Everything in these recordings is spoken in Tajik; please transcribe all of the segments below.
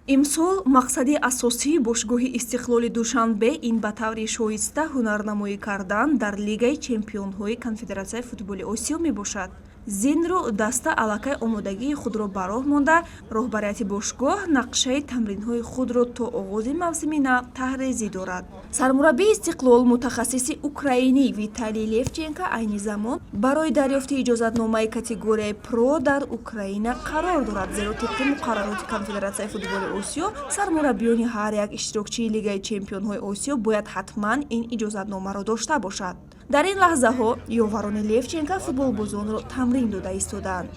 имсол мақсади асосии бошгоҳи истиқлоли Душанбе ин ба таври шоиста ҳунарнамоӣ кардан дар Лигаи Чемпионҳои Конфедератсияи футболи Осиё мебошад. Зинру даста аллакай омодагии худро ба роҳ монда, роҳбарияти бошгоҳ нақшаи тамринҳои худро то оғози мавсими нав таҳризӣ дорад. Сармураббии Истиқлол мутахассиси украинӣ Виталий Левченко айни замон барои дарёфти иҷозатномаи категорияи про дар Украина қарор дорад, зеро тибқи муқаррароти Конфедератсияи футболи Осиё сармураббиёни ҳар як иштирокчии Лигаи Чемпионҳои Осиё бояд ҳатман ин иҷозатномаро дошта бошад. Дар ин лаҳзаҳо ёварони Левченко футболбозонро тамрин дода истоданд.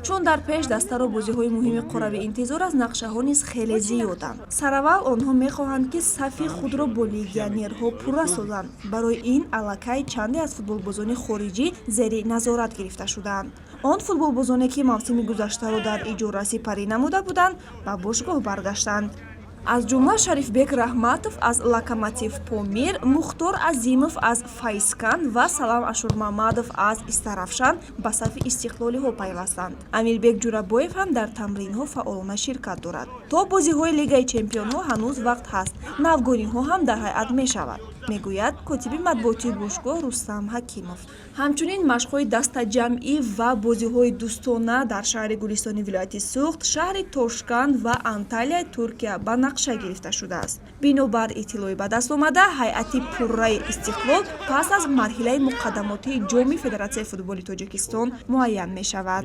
Чун дар пеш дастаро бозиҳои муҳими қорави интизор аз нақшаҳо низ хеле зиёданд. Сараввал онҳо мехоҳанд ки сафи худро бо легионерҳо пурра созанд. Барои ин аллакай чанде аз футболбозони хориҷӣ зери назорат гирифта шудаанд. Он футболбозоне ки мавсими гузаштаро дар иҷора сипарӣ намуда буданд, ба бошгоҳ баргаштанд. Аз ҷумла Шарифбек Раҳматов аз Локомотив Помир, Мухтор Азимов аз Фаискан ва Салам Ашурмамадов аз Истарафшан ба сафи истиқлолиҳо пайвастанд. Амирбек Ҷурабоев ҳам дар тамринҳо фаъолона ширкат дорад. То бозиҳои Лигаи Чемпионҳо ҳанӯз вақт ҳаст. Навгониҳо ҳам дар ҳайат мешавад, мегӯяд котиби матбуотии бошгоҳ Рустам Ҳакимов. Ҳамчунин машқҳои дастаҷамъӣ ва бозиҳои дӯстона дар шаҳри Гулистони вилояти Суғд, шаҳри Тошканд ва Анталияи Туркия ба нақша гирифта шудааст. Бинобар иттилои ба даст омада, ҳайати пурраи Истиқлол пас аз марҳилаи муқаддамотии ҷоми Федератсияи футболи Тоҷикистон муайян мешавад.